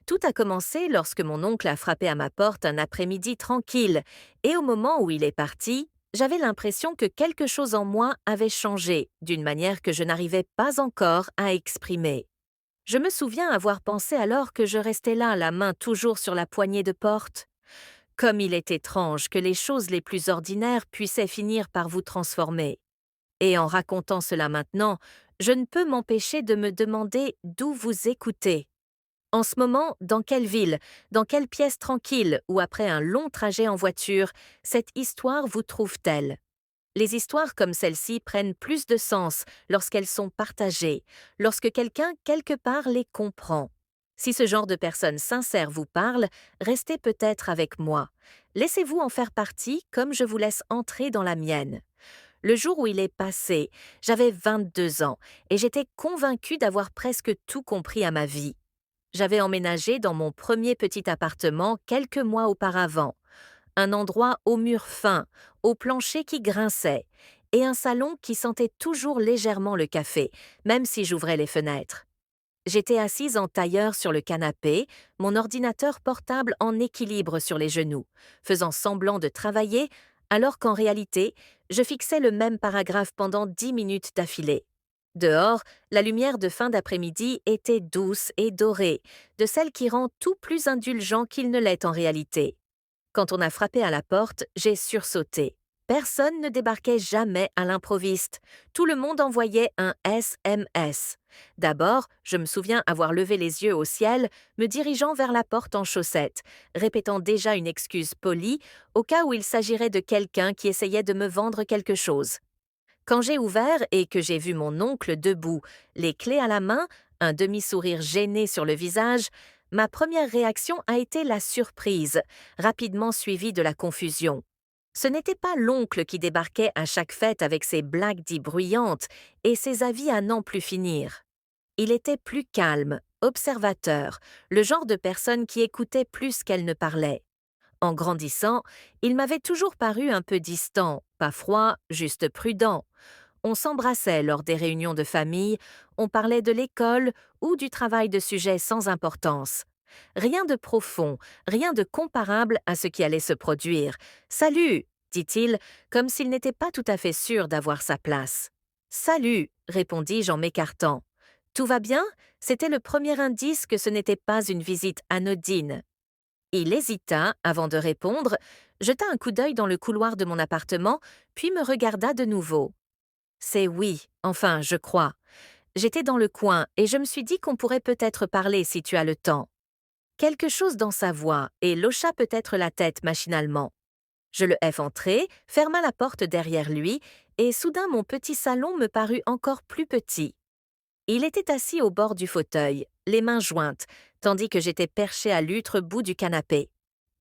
Tout a commencé lorsque mon oncle a frappé à ma porte un après-midi tranquille, et au moment où il est parti, j'avais l'impression que quelque chose en moi avait changé, d'une manière que je n'arrivais pas encore à exprimer. Je me souviens avoir pensé alors que je restais là, la main toujours sur la poignée de porte. Comme il est étrange que les choses les plus ordinaires puissaient finir par vous transformer. Et en racontant cela maintenant, je ne peux m'empêcher de me demander d'où vous écoutez. En ce moment, dans quelle ville, dans quelle pièce tranquille ou après un long trajet en voiture, cette histoire vous trouve-t-elle? Les histoires comme celle-ci prennent plus de sens lorsqu'elles sont partagées, lorsque quelqu'un quelque part les comprend. Si ce genre de personne sincère vous parle, restez peut-être avec moi. Laissez-vous en faire partie comme je vous laisse entrer dans la mienne. Le jour où il est passé, j'avais 22 ans et j'étais convaincue d'avoir presque tout compris à ma vie. J'avais emménagé dans mon premier petit appartement quelques mois auparavant, un endroit aux murs fins, au plancher qui grinçait, et un salon qui sentait toujours légèrement le café, même si j'ouvrais les fenêtres. J'étais assise en tailleur sur le canapé, mon ordinateur portable en équilibre sur les genoux, faisant semblant de travailler, alors qu'en réalité, je fixais le même paragraphe pendant 10 minutes d'affilée. Dehors, la lumière de fin d'après-midi était douce et dorée, de celle qui rend tout plus indulgent qu'il ne l'est en réalité. Quand on a frappé à la porte, j'ai sursauté. Personne ne débarquait jamais à l'improviste. Tout le monde envoyait un SMS. D'abord, je me souviens avoir levé les yeux au ciel, me dirigeant vers la porte en chaussettes, répétant déjà une excuse polie au cas où il s'agirait de quelqu'un qui essayait de me vendre quelque chose. Quand j'ai ouvert et que j'ai vu mon oncle debout, les clés à la main, un demi-sourire gêné sur le visage, ma première réaction a été la surprise, rapidement suivie de la confusion. Ce n'était pas l'oncle qui débarquait à chaque fête avec ses blagues dites bruyantes et ses avis à n'en plus finir. Il était plus calme, observateur, le genre de personne qui écoutait plus qu'elle ne parlait. En grandissant, il m'avait toujours paru un peu distant, pas froid, juste prudent. On s'embrassait lors des réunions de famille, on parlait de l'école ou du travail de sujets sans importance. Rien de profond, rien de comparable à ce qui allait se produire. Salut, dit-il, comme s'il n'était pas tout à fait sûr d'avoir sa place. Salut, répondis-je en m'écartant. Tout va bien? C'était le premier indice que ce n'était pas une visite anodine. Il hésita avant de répondre, jeta un coup d'œil dans le couloir de mon appartement, puis me regarda de nouveau. C'est oui, enfin, je crois. J'étais dans le coin et je me suis dit qu'on pourrait peut-être parler si tu as le temps. Quelque chose dans sa voix et l'hocha peut-être la tête machinalement. Je le hais entrer, ferma la porte derrière lui et soudain mon petit salon me parut encore plus petit. Il était assis au bord du fauteuil, les mains jointes, tandis que j'étais perchée à l'autre bout du canapé.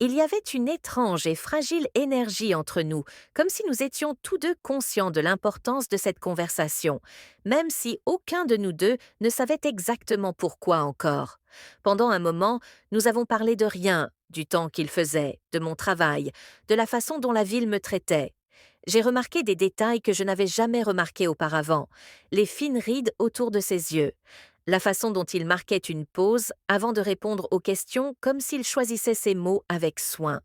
Il y avait une étrange et fragile énergie entre nous, comme si nous étions tous deux conscients de l'importance de cette conversation, même si aucun de nous deux ne savait exactement pourquoi encore. Pendant un moment, nous avons parlé de rien, du temps qu'il faisait, de mon travail, de la façon dont la ville me traitait. J'ai remarqué des détails que je n'avais jamais remarqués auparavant, les fines rides autour de ses yeux, la façon dont il marquait une pause avant de répondre aux questions comme s'il choisissait ses mots avec soin.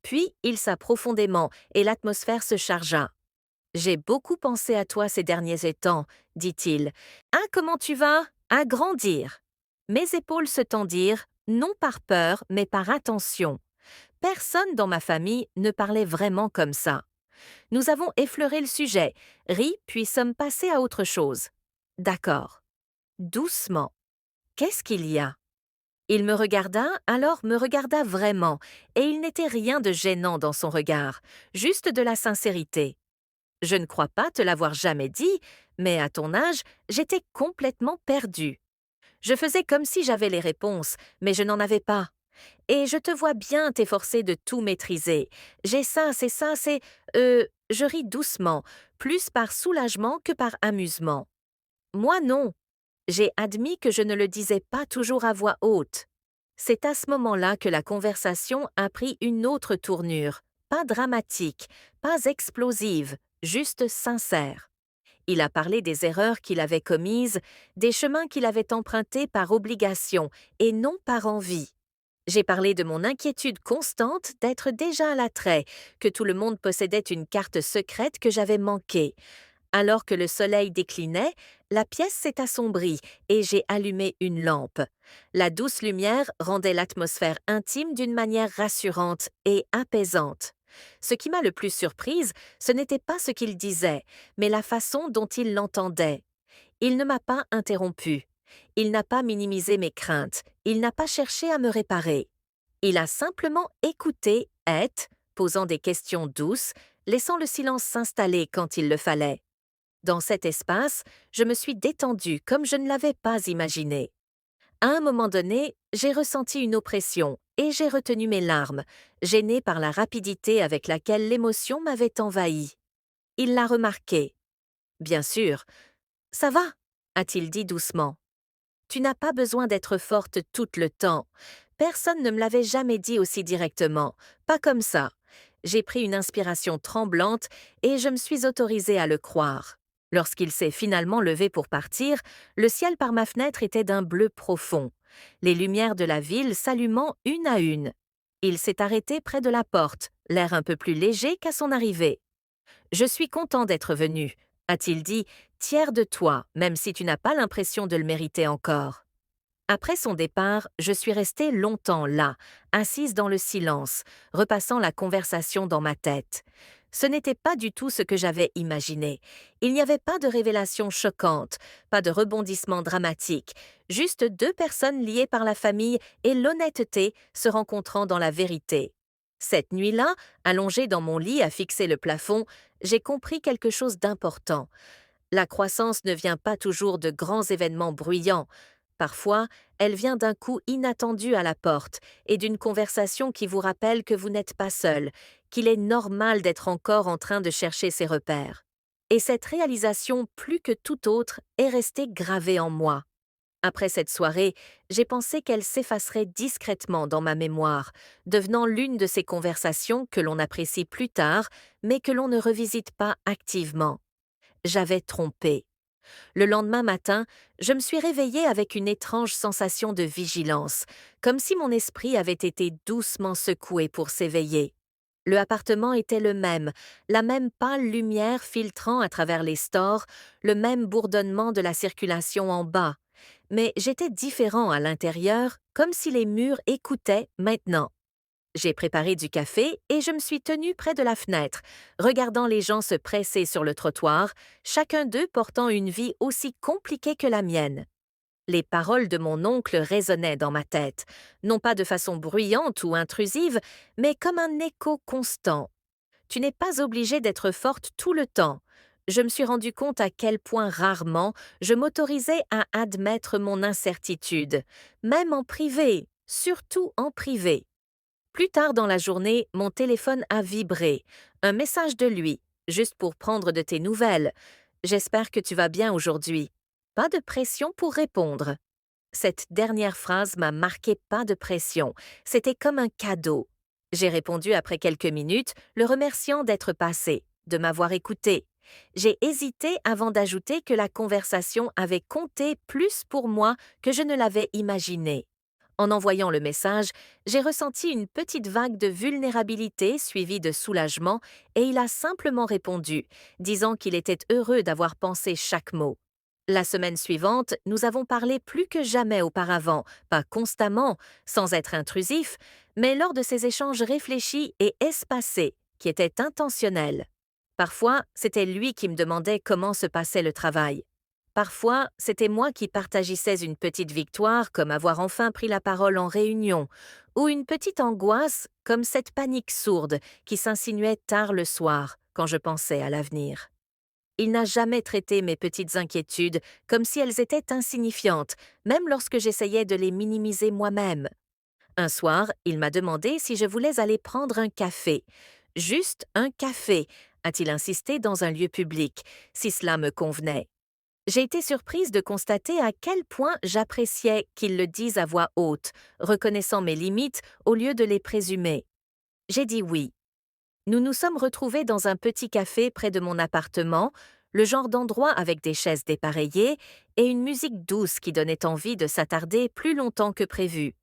Puis il s'a profondément et l'atmosphère se chargea. J'ai beaucoup pensé à toi ces derniers temps, dit-il. Ah, comment tu vas? À grandir. Mes épaules se tendirent, non par peur, mais par attention. Personne dans ma famille ne parlait vraiment comme ça. Nous avons effleuré le sujet, ri, puis sommes passés à autre chose. D'accord. Doucement. Qu'est-ce qu'il y a? Il me regarda, alors me regarda vraiment, et il n'était rien de gênant dans son regard, juste de la sincérité. Je ne crois pas te l'avoir jamais dit, mais à ton âge, j'étais complètement perdue. Je faisais comme si j'avais les réponses, mais je n'en avais pas. Et je te vois bien t'efforcer de tout maîtriser. J'ai ça, c'est ça, c'est... Je ris doucement, plus par soulagement que par amusement. Moi non. J'ai admis que je ne le disais pas toujours à voix haute. C'est à ce moment-là que la conversation a pris une autre tournure, pas dramatique, pas explosive, juste sincère. Il a parlé des erreurs qu'il avait commises, des chemins qu'il avait empruntés par obligation et non par envie. J'ai parlé de mon inquiétude constante d'être déjà à l'attrait, que tout le monde possédait une carte secrète que j'avais manquée. Alors que le soleil déclinait, la pièce s'est assombrie et j'ai allumé une lampe. La douce lumière rendait l'atmosphère intime d'une manière rassurante et apaisante. Ce qui m'a le plus surprise, ce n'était pas ce qu'il disait, mais la façon dont il l'entendait. Il ne m'a pas interrompu. Il n'a pas minimisé mes craintes. Il n'a pas cherché à me réparer. Il a simplement écouté Eth, posant des questions douces, laissant le silence s'installer quand il le fallait. Dans cet espace, je me suis détendue comme je ne l'avais pas imaginé. À un moment donné, j'ai ressenti une oppression et j'ai retenu mes larmes, gênée par la rapidité avec laquelle l'émotion m'avait envahie. Il l'a remarqué. Bien sûr. Ça va, a-t-il dit doucement. Tu n'as pas besoin d'être forte tout le temps. Personne ne me l'avait jamais dit aussi directement. Pas comme ça. J'ai pris une inspiration tremblante et je me suis autorisée à le croire. Lorsqu'il s'est finalement levé pour partir, le ciel par ma fenêtre était d'un bleu profond, les lumières de la ville s'allumant une à une. Il s'est arrêté près de la porte, l'air un peu plus léger qu'à son arrivée. Je suis content d'être venu, a-t-il dit, tiers de toi, même si tu n'as pas l'impression de le mériter encore. Après son départ, je suis restée longtemps là, assise dans le silence, repassant la conversation dans ma tête. Ce n'était pas du tout ce que j'avais imaginé. Il n'y avait pas de révélation choquante, pas de rebondissement dramatique, juste deux personnes liées par la famille et l'honnêteté se rencontrant dans la vérité. Cette nuit-là, allongée dans mon lit à fixer le plafond, j'ai compris quelque chose d'important. La croissance ne vient pas toujours de grands événements bruyants. Parfois, elle vient d'un coup inattendu à la porte et d'une conversation qui vous rappelle que vous n'êtes pas seul, qu'il est normal d'être encore en train de chercher ses repères. Et cette réalisation, plus que toute autre, est restée gravée en moi. Après cette soirée, j'ai pensé qu'elle s'effacerait discrètement dans ma mémoire, devenant l'une de ces conversations que l'on apprécie plus tard, mais que l'on ne revisite pas activement. J'avais trompé. Le lendemain matin, je me suis réveillée avec une étrange sensation de vigilance, comme si mon esprit avait été doucement secoué pour s'éveiller. Le appartement était le même, la même pâle lumière filtrant à travers les stores, le même bourdonnement de la circulation en bas. Mais j'étais différent à l'intérieur, comme si les murs écoutaient maintenant. J'ai préparé du café et je me suis tenue près de la fenêtre, regardant les gens se presser sur le trottoir, chacun d'eux portant une vie aussi compliquée que la mienne. Les paroles de mon oncle résonnaient dans ma tête, non pas de façon bruyante ou intrusive, mais comme un écho constant. Tu n'es pas obligée d'être forte tout le temps. Je me suis rendu compte à quel point rarement je m'autorisais à admettre mon incertitude, même en privé, surtout en privé. Plus tard dans la journée, mon téléphone a vibré. Un message de lui, juste pour prendre de tes nouvelles. J'espère que tu vas bien aujourd'hui. Pas de pression pour répondre. Cette dernière phrase m'a marqué pas de pression. C'était comme un cadeau. J'ai répondu après quelques minutes, le remerciant d'être passé, de m'avoir écouté. J'ai hésité avant d'ajouter que la conversation avait compté plus pour moi que je ne l'avais imaginé. En envoyant le message, j'ai ressenti une petite vague de vulnérabilité suivie de soulagement et il a simplement répondu, disant qu'il était heureux d'avoir pensé chaque mot. La semaine suivante, nous avons parlé plus que jamais auparavant, pas constamment, sans être intrusif, mais lors de ces échanges réfléchis et espacés, qui étaient intentionnels. Parfois, c'était lui qui me demandait comment se passait le travail. Parfois, c'était moi qui partagissais une petite victoire, comme avoir enfin pris la parole en réunion, ou une petite angoisse, comme cette panique sourde qui s'insinuait tard le soir, quand je pensais à l'avenir. Il n'a jamais traité mes petites inquiétudes comme si elles étaient insignifiantes, même lorsque j'essayais de les minimiser moi-même. Un soir, il m'a demandé si je voulais aller prendre un café. Juste un café, a-t-il insisté dans un lieu public, si cela me convenait. J'ai été surprise de constater à quel point j'appréciais qu'il le dise à voix haute, reconnaissant mes limites au lieu de les présumer. J'ai dit oui. Nous nous sommes retrouvés dans un petit café près de mon appartement, le genre d'endroit avec des chaises dépareillées et une musique douce qui donnait envie de s'attarder plus longtemps que prévu.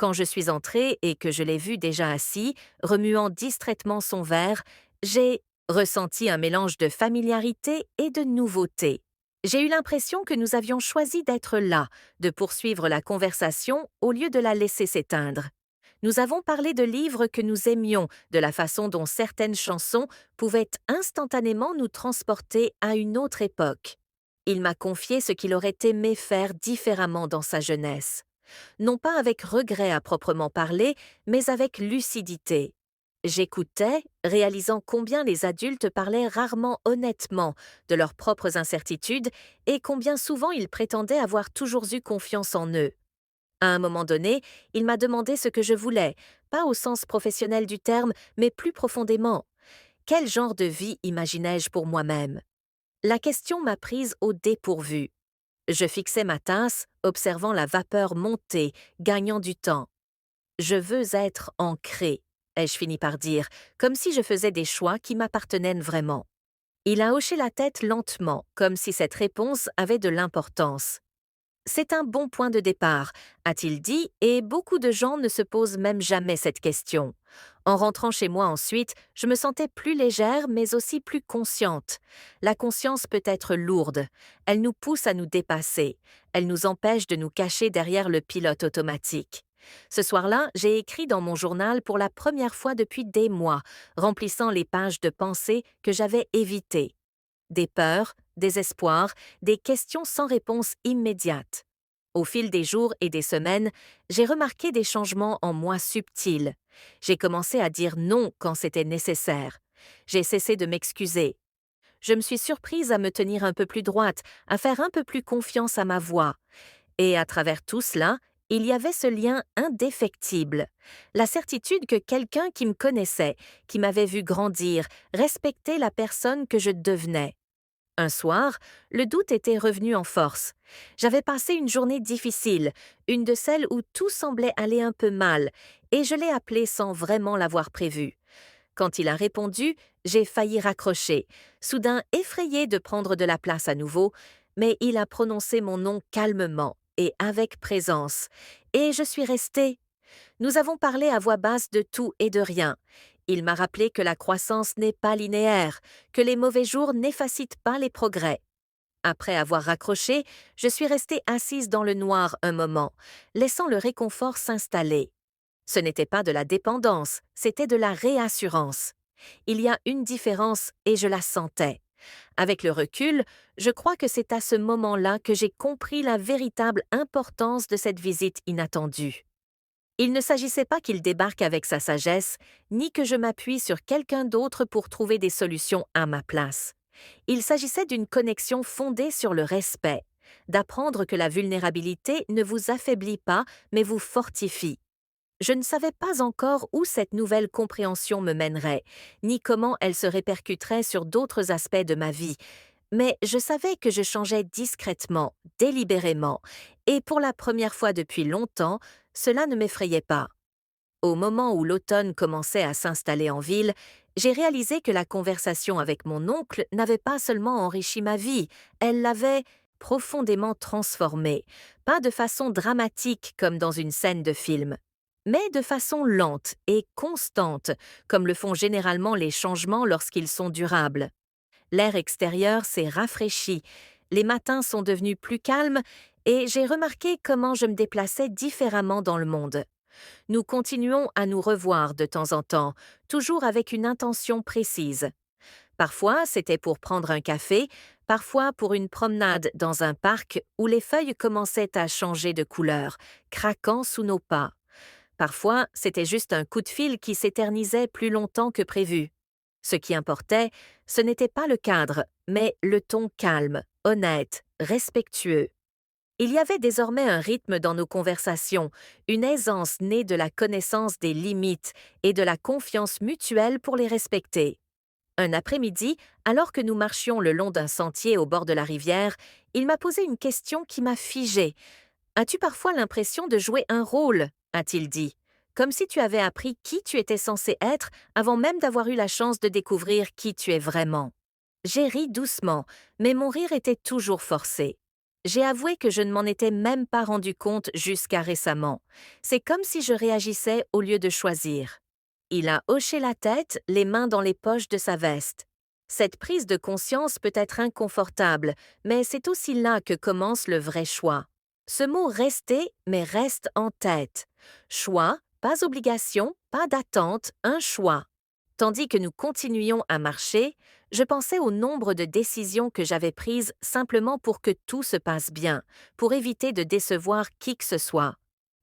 Quand je suis entrée et que je l'ai vu déjà assis, remuant distraitement son verre, j'ai ressenti un mélange de familiarité et de nouveauté. J'ai eu l'impression que nous avions choisi d'être là, de poursuivre la conversation au lieu de la laisser s'éteindre. Nous avons parlé de livres que nous aimions, de la façon dont certaines chansons pouvaient instantanément nous transporter à une autre époque. Il m'a confié ce qu'il aurait aimé faire différemment dans sa jeunesse. Non pas avec regret à proprement parler, mais avec lucidité. J'écoutais, réalisant combien les adultes parlaient rarement honnêtement de leurs propres incertitudes et combien souvent ils prétendaient avoir toujours eu confiance en eux. À un moment donné, il m'a demandé ce que je voulais, pas au sens professionnel du terme, mais plus profondément. Quel genre de vie imaginais-je pour moi-même? La question m'a prise au dépourvu. Je fixais ma tasse, observant la vapeur monter, gagnant du temps. Je veux être ancré, ai-je fini par dire, comme si je faisais des choix qui m'appartenaient vraiment. Il a hoché la tête lentement, comme si cette réponse avait de l'importance. C'est un bon point de départ, a-t-il dit, et beaucoup de gens ne se posent même jamais cette question. En rentrant chez moi ensuite, je me sentais plus légère mais aussi plus consciente. La conscience peut être lourde. Elle nous pousse à nous dépasser. Elle nous empêche de nous cacher derrière le pilote automatique. Ce soir-là, j'ai écrit dans mon journal pour la première fois depuis des mois, remplissant les pages de pensées que j'avais évitées. Des peurs, des espoirs, des questions sans réponse immédiate. Au fil des jours et des semaines, j'ai remarqué des changements en moi subtils. J'ai commencé à dire non quand c'était nécessaire. J'ai cessé de m'excuser. Je me suis surprise à me tenir un peu plus droite, à faire un peu plus confiance à ma voix. Et à travers tout cela, il y avait ce lien indéfectible. La certitude que quelqu'un qui me connaissait, qui m'avait vu grandir, respectait la personne que je devenais. Un soir, le doute était revenu en force. J'avais passé une journée difficile, une de celles où tout semblait aller un peu mal, et je l'ai appelé sans vraiment l'avoir prévu. Quand il a répondu, j'ai failli raccrocher, soudain effrayée de prendre de la place à nouveau, mais il a prononcé mon nom calmement et avec présence, et je suis restée. Nous avons parlé à voix basse de tout et de rien. Il m'a rappelé que la croissance n'est pas linéaire, que les mauvais jours n'effacitent pas les progrès. Après avoir raccroché, je suis restée assise dans le noir un moment, laissant le réconfort s'installer. Ce n'était pas de la dépendance, c'était de la réassurance. Il y a une différence et je la sentais. Avec le recul, je crois que c'est à ce moment-là que j'ai compris la véritable importance de cette visite inattendue. Il ne s'agissait pas qu'il débarque avec sa sagesse, ni que je m'appuie sur quelqu'un d'autre pour trouver des solutions à ma place. Il s'agissait d'une connexion fondée sur le respect, d'apprendre que la vulnérabilité ne vous affaiblit pas, mais vous fortifie. Je ne savais pas encore où cette nouvelle compréhension me mènerait, ni comment elle se répercuterait sur d'autres aspects de ma vie, mais je savais que je changeais discrètement, délibérément, et pour la première fois depuis longtemps, cela ne m'effrayait pas. Au moment où l'automne commençait à s'installer en ville, j'ai réalisé que la conversation avec mon oncle n'avait pas seulement enrichi ma vie, elle l'avait profondément transformée, pas de façon dramatique comme dans une scène de film, mais de façon lente et constante, comme le font généralement les changements lorsqu'ils sont durables. L'air extérieur s'est rafraîchi, les matins sont devenus plus calmes et j'ai remarqué comment je me déplaçais différemment dans le monde. Nous continuons à nous revoir de temps en temps, toujours avec une intention précise. Parfois, c'était pour prendre un café, parfois pour une promenade dans un parc où les feuilles commençaient à changer de couleur, craquant sous nos pas. Parfois, c'était juste un coup de fil qui s'éternisait plus longtemps que prévu. Ce qui importait, ce n'était pas le cadre, mais le ton calme, honnête, respectueux. Il y avait désormais un rythme dans nos conversations, une aisance née de la connaissance des limites et de la confiance mutuelle pour les respecter. Un après-midi, alors que nous marchions le long d'un sentier au bord de la rivière, il m'a posé une question qui m'a figée. « As-tu parfois l'impression de jouer un rôle ?» a-t-il dit. Comme si tu avais appris qui tu étais censé être avant même d'avoir eu la chance de découvrir qui tu es vraiment. J'ai ri doucement, mais mon rire était toujours forcé. J'ai avoué que je ne m'en étais même pas rendu compte jusqu'à récemment. C'est comme si je réagissais au lieu de choisir. Il a hoché la tête, les mains dans les poches de sa veste. Cette prise de conscience peut être inconfortable, mais c'est aussi là que commence le vrai choix. Ce mot rester, mais reste en tête. Choix, pas obligation, pas d'attente, un choix. Tandis que nous continuions à marcher, je pensais au nombre de décisions que j'avais prises simplement pour que tout se passe bien, pour éviter de décevoir qui que ce soit.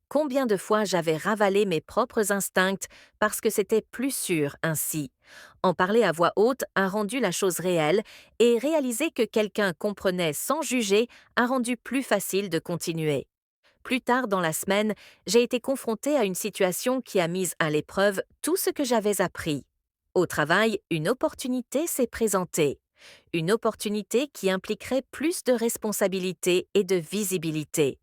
Combien de fois j'avais ravalé mes propres instincts parce que c'était plus sûr ainsi. En parler à voix haute a rendu la chose réelle et réaliser que quelqu'un comprenait sans juger a rendu plus facile de continuer. Plus tard dans la semaine, j'ai été confrontée à une situation qui a mis à l'épreuve tout ce que j'avais appris. Au travail, une opportunité s'est présentée. Une opportunité qui impliquerait plus de responsabilité et de visibilité.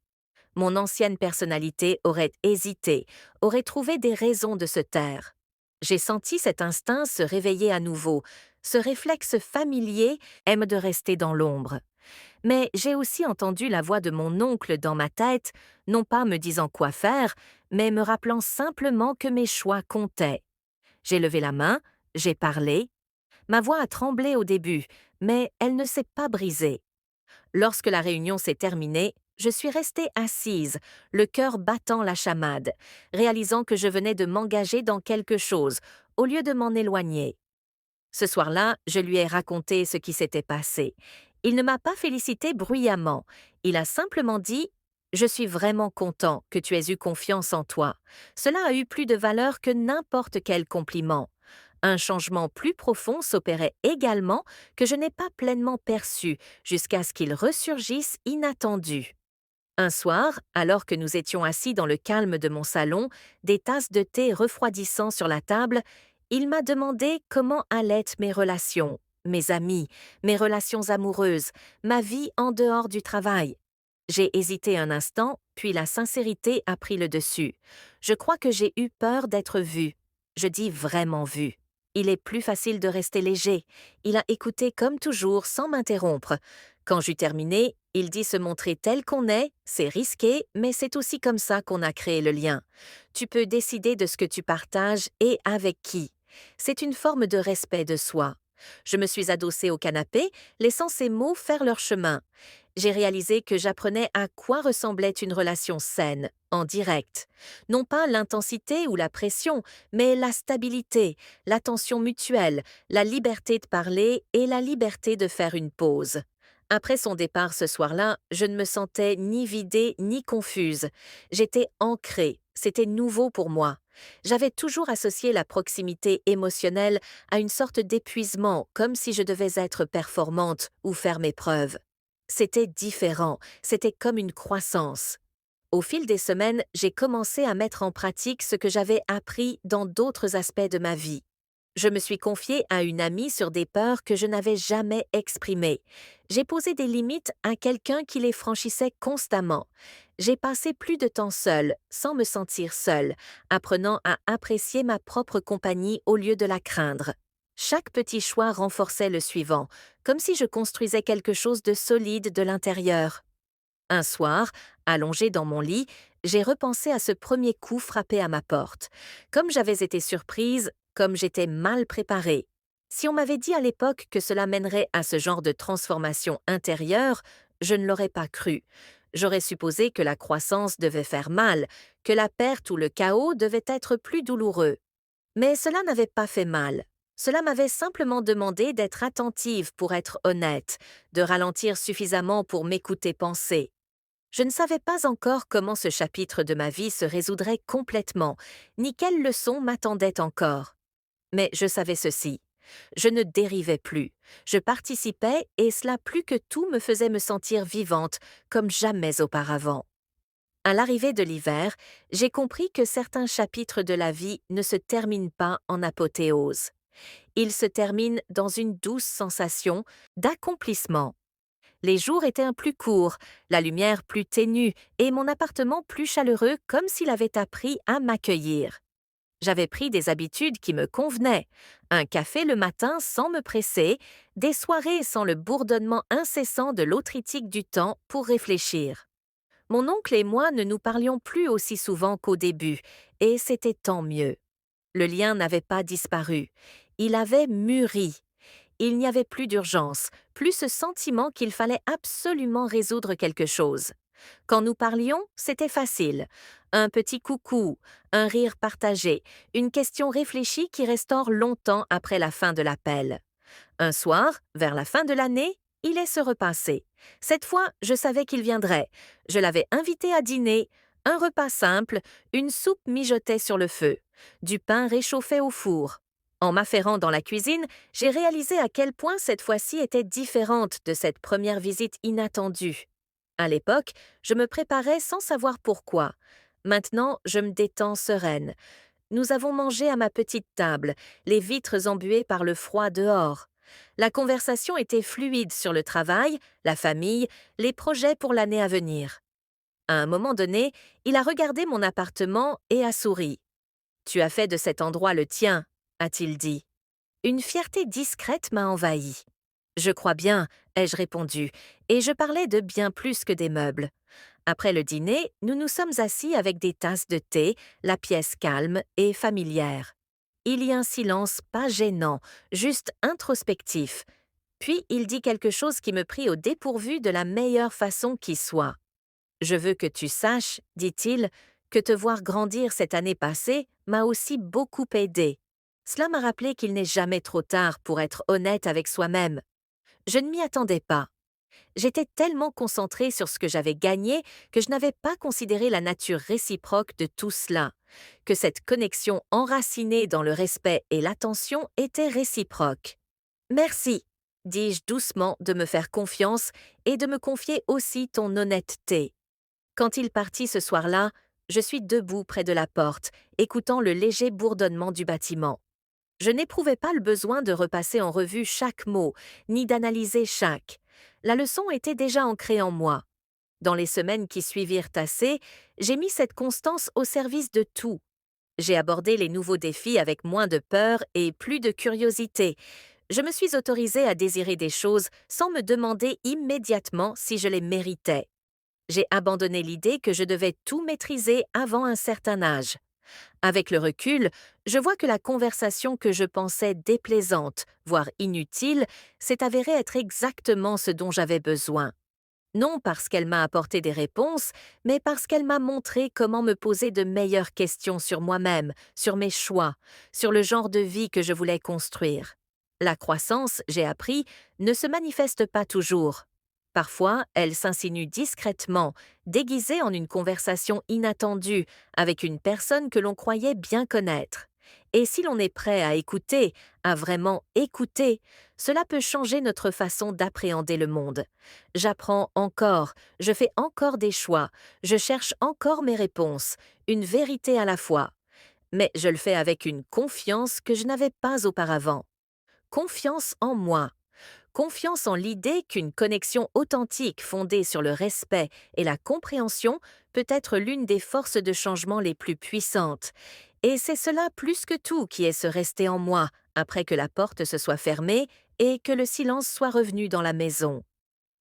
Mon ancienne personnalité aurait hésité, aurait trouvé des raisons de se taire. J'ai senti cet instinct se réveiller à nouveau. Ce réflexe familier aime de rester dans l'ombre. Mais j'ai aussi entendu la voix de mon oncle dans ma tête, non pas me disant quoi faire, mais me rappelant simplement que mes choix comptaient. J'ai levé la main, j'ai parlé. Ma voix a tremblé au début, mais elle ne s'est pas brisée. Lorsque la réunion s'est terminée, je suis restée assise, le cœur battant la chamade, réalisant que je venais de m'engager dans quelque chose, au lieu de m'en éloigner. Ce soir-là, je lui ai raconté ce qui s'était passé. Il ne m'a pas félicité bruyamment. Il a simplement dit « Je suis vraiment content que tu aies eu confiance en toi. Cela a eu plus de valeur que n'importe quel compliment. » Un changement plus profond s'opérait également que je n'ai pas pleinement perçu jusqu'à ce qu'il ressurgisse inattendu. Un soir, alors que nous étions assis dans le calme de mon salon, des tasses de thé refroidissant sur la table, il m'a demandé comment allaient mes relations, mes amis, mes relations amoureuses, ma vie en dehors du travail. J'ai hésité un instant, puis la sincérité a pris le dessus. Je crois que j'ai eu peur d'être vue. Je dis vraiment vue. Il est plus facile de rester léger. Il a écouté comme toujours sans m'interrompre. Quand j'eus terminé, il dit se montrer tel qu'on est, c'est risqué, mais c'est aussi comme ça qu'on a créé le lien. Tu peux décider de ce que tu partages et avec qui. C'est une forme de respect de soi. Je me suis adossée au canapé, laissant ces mots faire leur chemin. J'ai réalisé que j'apprenais à quoi ressemblait une relation saine, en direct. Non pas l'intensité ou la pression, mais la stabilité, l'attention mutuelle, la liberté de parler et la liberté de faire une pause. Après son départ ce soir-là, je ne me sentais ni vidée ni confuse. J'étais ancrée, c'était nouveau pour moi. J'avais toujours associé la proximité émotionnelle à une sorte d'épuisement, comme si je devais être performante ou faire mes preuves. C'était différent, c'était comme une croissance. Au fil des semaines, j'ai commencé à mettre en pratique ce que j'avais appris dans d'autres aspects de ma vie. Je me suis confiée à une amie sur des peurs que je n'avais jamais exprimées. J'ai posé des limites à quelqu'un qui les franchissait constamment. J'ai passé plus de temps seule, sans me sentir seule, apprenant à apprécier ma propre compagnie au lieu de la craindre. Chaque petit choix renforçait le suivant, comme si je construisais quelque chose de solide de l'intérieur. Un soir, allongée dans mon lit, j'ai repensé à ce premier coup frappé à ma porte. Comme j'avais été surprise, comme j'étais mal préparée. Si on m'avait dit à l'époque que cela mènerait à ce genre de transformation intérieure, je ne l'aurais pas cru. J'aurais supposé que la croissance devait faire mal, que la perte ou le chaos devait être plus douloureux. Mais cela n'avait pas fait mal. Cela m'avait simplement demandé d'être attentive pour être honnête, de ralentir suffisamment pour m'écouter penser. Je ne savais pas encore comment ce chapitre de ma vie se résoudrait complètement, ni quelles leçons m'attendaient encore. Mais je savais ceci. Je ne dérivais plus. Je participais et cela plus que tout me faisait me sentir vivante comme jamais auparavant. À l'arrivée de l'hiver, j'ai compris que certains chapitres de la vie ne se terminent pas en apothéose. Ils se terminent dans une douce sensation d'accomplissement. Les jours étaient un plus courts, la lumière plus ténue et mon appartement plus chaleureux comme s'il avait appris à m'accueillir. J'avais pris des habitudes qui me convenaient. Un café le matin sans me presser, des soirées sans le bourdonnement incessant de l'autritique du temps pour réfléchir. Mon oncle et moi ne nous parlions plus aussi souvent qu'au début, et c'était tant mieux. Le lien n'avait pas disparu. Il avait mûri. Il n'y avait plus d'urgence, plus ce sentiment qu'il fallait absolument résoudre quelque chose. Quand nous parlions, c'était facile. Un petit coucou, un rire partagé, une question réfléchie qui restaure longtemps après la fin de l'appel. Un soir, vers la fin de l'année, il est se repasser. Cette fois, je savais qu'il viendrait. Je l'avais invité à dîner. Un repas simple, une soupe mijotait sur le feu. Du pain réchauffait au four. En m'affairant dans la cuisine, j'ai réalisé à quel point cette fois-ci était différente de cette première visite inattendue. À l'époque, je me préparais sans savoir pourquoi. Maintenant, je me détends sereine. Nous avons mangé à ma petite table, les vitres embuées par le froid dehors. La conversation était fluide sur le travail, la famille, les projets pour l'année à venir. À un moment donné, il a regardé mon appartement et a souri. « Tu as fait de cet endroit le tien », a-t-il dit. Une fierté discrète m'a envahie. « Je crois bien », ai-je répondu, et je parlais de bien plus que des meubles. Après le dîner, nous nous sommes assis avec des tasses de thé, la pièce calme et familière. Il y a un silence pas gênant, juste introspectif. Puis il dit quelque chose qui me prit au dépourvu de la meilleure façon qui soit. « Je veux que tu saches, dit-il, que te voir grandir cette année passée m'a aussi beaucoup aidé. Cela m'a rappelé qu'il n'est jamais trop tard pour être honnête avec soi-même. Je ne m'y attendais pas. J'étais tellement concentrée sur ce que j'avais gagné que je n'avais pas considéré la nature réciproque de tout cela, que cette connexion enracinée dans le respect et l'attention était réciproque. « Merci », dis-je doucement de me faire confiance et de me confier aussi ton honnêteté. Quand il partit ce soir-là, je suis debout près de la porte, écoutant le léger bourdonnement du bâtiment. Je n'éprouvais pas le besoin de repasser en revue chaque mot, ni d'analyser chaque. La leçon était déjà ancrée en moi. Dans les semaines qui suivirent assez, j'ai mis cette constance au service de tout. J'ai abordé les nouveaux défis avec moins de peur et plus de curiosité. Je me suis autorisée à désirer des choses sans me demander immédiatement si je les méritais. J'ai abandonné l'idée que je devais tout maîtriser avant un certain âge. Avec le recul, je vois que la conversation que je pensais déplaisante, voire inutile, s'est avérée être exactement ce dont j'avais besoin. Non parce qu'elle m'a apporté des réponses, mais parce qu'elle m'a montré comment me poser de meilleures questions sur moi-même, sur mes choix, sur le genre de vie que je voulais construire. La croissance, j'ai appris, ne se manifeste pas toujours. Parfois, elle s'insinue discrètement, déguisée en une conversation inattendue avec une personne que l'on croyait bien connaître. Et si l'on est prêt à écouter, à vraiment écouter, cela peut changer notre façon d'appréhender le monde. J'apprends encore, je fais encore des choix, je cherche encore mes réponses, une vérité à la fois. Mais je le fais avec une confiance que je n'avais pas auparavant. Confiance en moi. Confiance en l'idée qu'une connexion authentique fondée sur le respect et la compréhension peut être l'une des forces de changement les plus puissantes. Et c'est cela plus que tout qui est se rester en moi après que la porte se soit fermée et que le silence soit revenu dans la maison.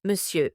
Monsieur.